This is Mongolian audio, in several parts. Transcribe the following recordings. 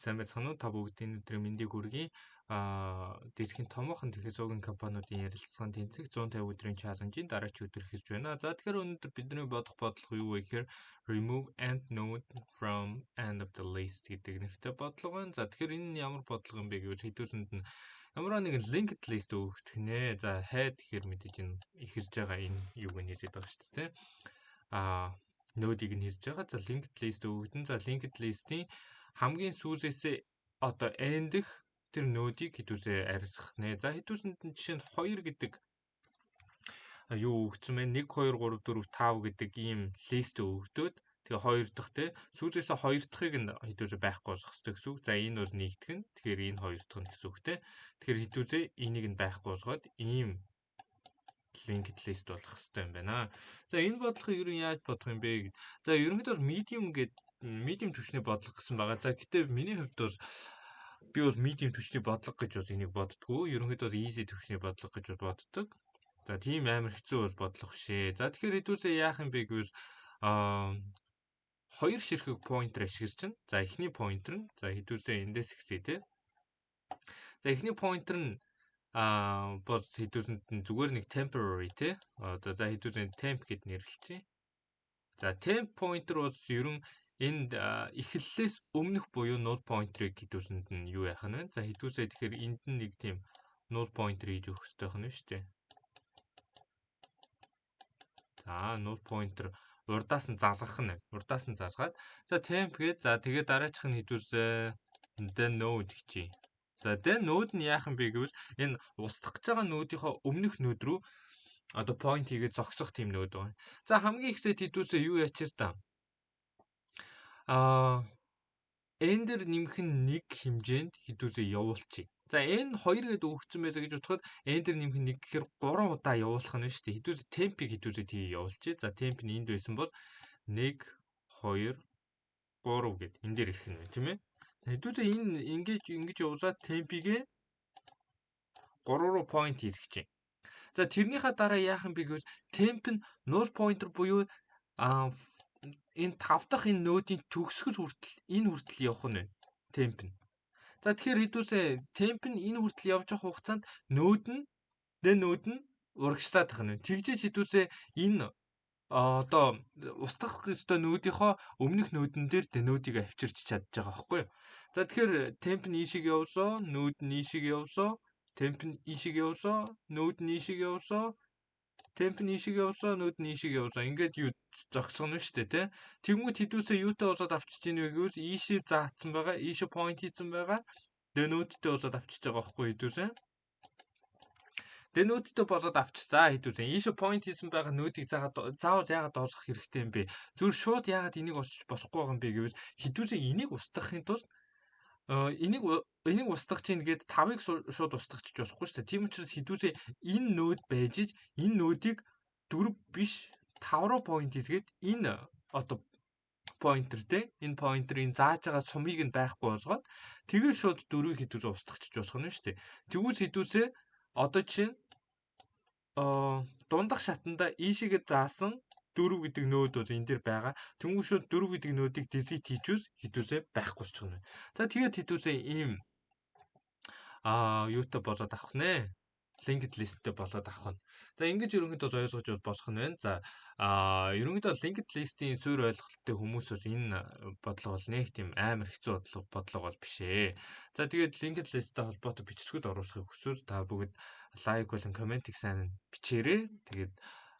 сайн байцгаана уу? Та бүгдийн өдрийн мэндийг хүргэе. Дэлхийн томоохон технологийн компаниудын ярилцлагын тэнцэх 150 өдрийн чаленжийн дараач өдөр эхэлж байна. За тэгэхээр өнөөдөр бидний бодох бодлого юу вэ гэхээр remove and node from end of the list гэдэг нэртэй бодлого байна. За тэгэхээр энэ нь ямар бодлого юм бэ гэвэл хэдүүлсэнд нь ямар нэгэн linked list өгөх нэ. За хайд гэхээр мэдээж энэ ихэрж байгаа энэ юуг нь хэлээд байгаа шүү дээ. Node-ийг нь хэлж байгаа. За linked list өгдөн. За linked list-ийн хамгийн сүүлээсээ одоо end-х тэр нодыг хэдүүлээ арилгах нэ. За хэдүүлсэнд нь жишээ нь 2 гэдэг юу өгсөн бэ? 1 2 3 4 5 гэдэг ийм лист өгдөөд тэгээ 2 дахь те сүүлээсээ 2 дахьыг нь хэдүүлээ байхгүй болгох хэрэгтэй гэсэн үг. За энэ бол нэгдэх нь. Тэгэхээр энэ 2 дахь нь гэсэн үг те. Тэгэхээр хэдүүлээ энийг нь байхгүй болгоод ийм linked list болох хэрэгтэй юм байна. За энэ бодлогыг ер нь яаж бодох юм бэ? За ерөнхийдөө medium түвшний бодлого гэсэн байгаа. За гэтээ миний хувьд бол би бол medium түвшний бодлого гэж бас энийг боддгоо. Ерөнхийдөө easy түвшний бодлого гэж боддог. За тийм амар хэцүү бодлого шээ. За тэгэхээр хэдүүлээ яах юм бэ гэвэл хоёр ширхэг pointer ашиглаж чинь. За эхний pointer нь за хэдүүлээ эндээс ихсэе те. За эхний pointer нь бод хэдүүлэнд нь зүгээр нэг temporary те. Одоо за хэдүүлээ temp гэд нэрлэлцээ. За temp pointer бол ерөн энд эхлэлээс өмнөх буюу null pointer-ыг хэдүүлсэнд нь юу яах нь вэ? За хэдүүлсээ тэгэхээр энд нь нэг тийм null pointer хийж өгөх хэрэгтэй байна шүү дээ. За null pointer урдаас нь залгах нь. Урдаас нь залгаад за temp гээд за тэгээд дараачих нь хэдүүлсээ the node гэчий. За the node нь яах юм бэ гэвэл энэ устгах гэж байгаа нодынхоо өмнөх нод рүү одоо point хийгээд зогсох тийм нод байна. За хамгийн ихсээ хэдүүлсээ юу ячир та? N-дэр нэмэх нь нэг хэмжээнд хэдүүлээ явуулчих. За N 2 гэдээ өгсөн байсаа гэж бодоход N-дэр нэмэх нь 1 гэхээр 3 удаа явуулах нь шүү дээ. Хэдүүлээ темпийг хэдүүлээ тийг явуулчих. За темп нь энд байсан бол 1 2 3 гэд энэ дээр ирэх нь байна тийм ээ. Хэдүүлээ энэ ингэж явуулаад темпигээ 3 руу point хийх чинь. За тэрнийхээ дараа яах юм бэ гэвэл темп нь null pointer буюу энэ 5 дахь энэ нодын төгсгөл хүртэл энэ хүртэл явах нь байна. Темп нь. За тэгэхээр хэдүүлээ темп нь энэ хүртэл явж явах хугацаанд нод нь урагшлаад тах нь. Тэгжээж хэдүүлээ энэ одоо устгах ёстой нодынхоо өмнөх нодон дээр нодыг авчирч чадж байгаа байхгүй юу? За тэгэхээр темп нь ийшиг явсоо, нод нь ийшиг явсоо, темп нь ийшиг явсоо, нод нь ийшиг явсоо, темп нь ийшиг явсоо, нод нь ийшиг явсоо. Ингээд юу зогсгоно шүү дээ, тэ. Тэгмүүд хэдүүлсээ юутай болоод авчиж ийн вэ гэвэл ийшээ заацсан байгаа, ийшээ point хийсэн байгаа. Дэнүүдтэй болоод авчиж байгаа байхгүй хэдүүлээ. Дэнүүдтэй болоод авчирцаа хэдүүлээ. Ийшээ point хийсэн байгаа нодыг заавал яагаад олох хэрэгтэй юм бэ? Зүгээр шууд яагаад энийг олчих болохгүй байгаа юм бэ гэвэл хэдүүлээ энийг устгахын тулд энийг устгах чинь гээд 5-ыг шууд устгахчих болохгүй шүү дээ. Тийм учраас хэдүүлээ энэ нод байж иж энэ нодыг 4 биш 5 руу point хийгээд энэ одоо pointer те энэ pointer-ийн зааж байгаа сумыг нь байхгүй болгоод тэгээд шууд 4-ийг хэдүүлээ устгахчих болох нь шүү дээ. Тэгвэл хэдүүлээ одоо чинь дундах шатанда ийшээгээ заасан 4 гэдэг нод бол энэ дэр байгаа. Тэнгүү шууд 4 гэдэг нодыг delete хийчихвэл хэдүүлээ байхгүй болчих нь. За тэгээд хэдүүлээ ийм юутай болоод авах нэ. Linked listтэй болоод авах нь. За ингэж ерөнхийдөө ойлгож болох нь байна. За ерөнхийдөө linked list-ийн суурь ойлголттой хүмүүс бол энэ бодлого бол нэг тийм амар хэцүү бодлого бол биш ээ. За тэгээд linked list-тэй холбоотой бичлэгүүд оруулахыг хүсвэл та бүгд лайк болон комментиг сайн бичээрэй. Тэгээд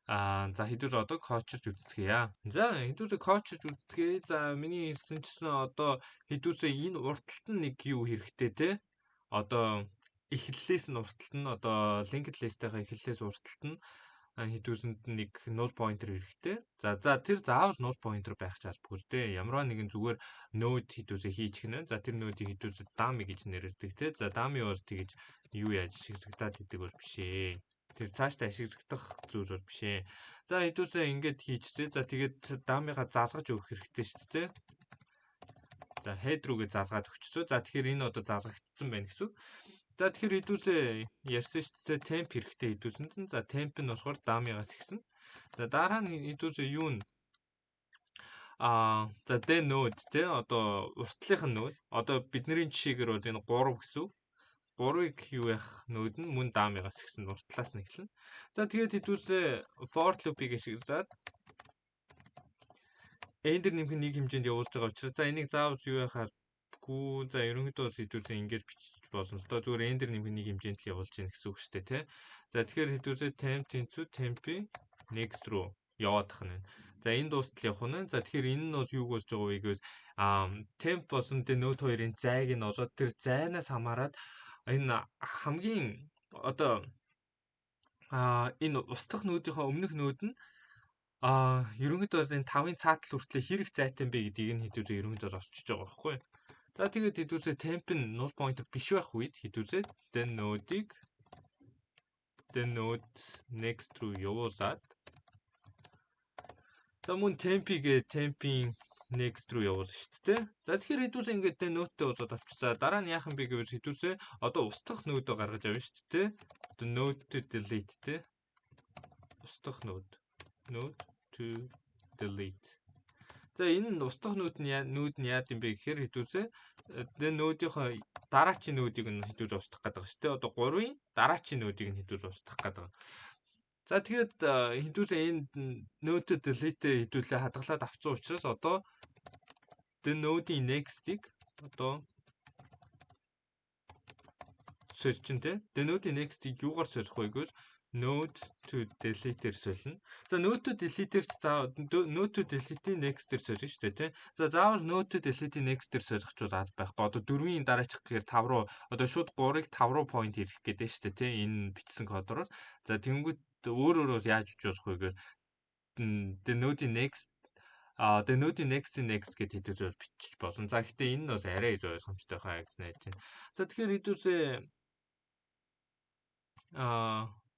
за хэдүүлээ одоо коучрж үздэхье. За хэдүүлээ коучрж үздэхье. За миний хэлсэн чинь одоо хэдүүлээ энэ урталт нь нэг юу хэрэгтэй те. Одоо эхлэлээс нь урталт нь одоо linked list-ийнхаа эхлэлээс урталт нь хэдүүлсэнд нэг null pointer хэрэгтэй. За тэр заавал null pointer байх ч албагүй дээ. Ямарваа нэгэн зүгээр node хэдүүлээ хийчих нь. За тэр node-ийг хэдүүлээ dummy гэж нэрлэдэг те. За dummy бол тэгэж юу яаж ашиглагдаад идэг бол биш ээ. Тэр цаашдаа ашиглагдах зүйл бол биш ээ. За хэдүүлээ ингэж хийчихээ. За тэгээд dummy-га залгаж өгөх хэрэгтэй шүү дээ. За head рүүгээ залгаад өгчихөө. За тэгэхээр энэ одоо залгагдсан байна гэсэн. За тэгэхээр хэдүүлээ ярьсан шүү дээ temp хэрэгтэй хэдүүлсэн. За temp нь болохоор dummy-гаас ихсэн. За дараа нь хэдүүлээ юу н За denote те одоо уртлынх нь нode. Одоо бидний жишээгээр бол энэ 3 гэсэн үг. 3-ыг юу яах нode нь мөн даамыгаас ихсэн уртлаас нь эхэлнэ. За тэгээд хэдүүлээ for loop-ийг ашиглаад enter нэмэх нь нэг хэмжээнд явуулж байгаа учраас за энийг заавал юу яхаагүй за ерөнхийдөө хэдүүлээ ингэж бичих болно л доо. Зүгээр enter нэмэх нэг хэмжээнд л явуулж гин гэсэн үг шүү дээ, тий. За тэгэхээр хэдүүлээ temp тэнцүү temp next руу яваад тах нь. За энэ дуустал явах нь. За тэгэхээр энэ нь бол юу болж байгаа вэ гэвэл temp болсон denote хоёрын зайг нь олоод тэр зайнаас хамаарат энэ хамгийн одоо энэ устгах нүүдийнхаа өмнөх нүүд нь ерөнхийдөө энэ 5-ын цаатал хүртлээр хэрэг зайтай бэ гэдгийг нь хэдүүлээ ерөнхийдөө олчиж байгаа байхгүй. За тэгээд хэдүүлээ temp нь null pointer биш байх үед хэдүүлээ denote next руу явуулаад за мөн temp-ийн next руу явуулна шүү дээ. За тэгэхээр хэдүүлээ ингээд denote-тэй болоод авчирсаа дараа нь яах юм бэ гэвэл хэдүүлээ одоо устгах нүүдөө гаргаж авна шүү дээ. Одоо node to delete те. Устгах node to delete. За энэ устгах нүүд нь яад юм бэ гэхээр хэдүүлээ нүүдийнхөө дараачийн нүүдийг нь хэдүүлж устгах гэдэг шүү дээ. Одоо 3-ын дараачийн нүүдийг нь хэдүүлж устгах гэдэг. За тэгээд хэдүүлээ энэ node to delete хэдүүлээ хадгалаад авсан учраас одоо node-ийн next-ийг одоо сольчин те. Node-ийн next-ийг юугаар солих вэ гэвэл node to delete-ээр солино. За node to delete-ээр node to delete-ийн next-ээр солино шүү дээ, тий. За заавал node to delete-ийн next-ээр солихчулаад байхгүй. Одоо 4-ийн дараачих гэхээр 5 руу одоо шууд 3-ыг 5 руу point хийх гэдэг шүү дээ, тий. Энэ бичсэн кодоор. За тэгэнгүүт өөрөөр яаж хийж болох вэ гэхээр node-ийн next гэдэг хэдүүлээ бичиж болно. За гэхдээ энэ нь бол арай илүү ойлгомжтой хаа гэж найдаж байна. За тэгэхээр хэдүүлээ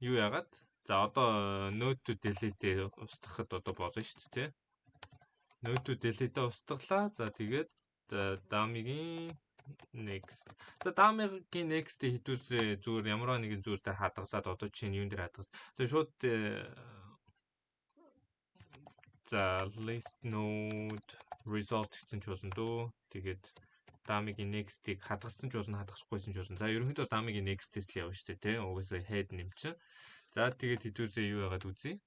юу яагаад? За одоо node to delete устгахад одоо болно шүү дээ, тий. Node to delete устглаа. За тэгээд дамигийн next. За дамигийн next хэдүүлээ зүгээр ямар нэгэн зүйл дээр хадгалаад одоо чинь юун дээр хадгалж. За шууд за list node result гэсэн ч болно дөө. Тэгээд дамигийн next-ийг хадгалсан ч болно, хадгалахгүйсэн ч болно. За ерөнхийдөө дамигийн next-ээс л явна шүү дээ, тий. Угаасаа head нэмчин. За тэгээд хэдүүлээ юу яагаад үзье?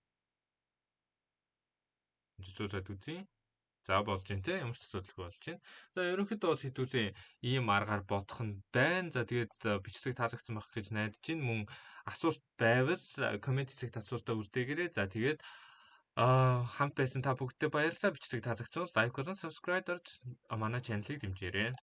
Жижигдээд үзье. За болж байна те, ямар ч асуудалгүй болж байна. За ерөнхийдөө бол хэдүүлээ ийм аргаар бодох нь байна. За тэгээд бичлэг таалагдсан байх гэж найдаж байна. Мөн асуулт байвал комент хэсэгт асуултаа үлдээгээрэй. За тэгээд хамт байсан та бүгдээ баярлалаа. Бичлэг таалагдсан бол лайк болон subscribe дарж манай чаналыг дэмжээрэй.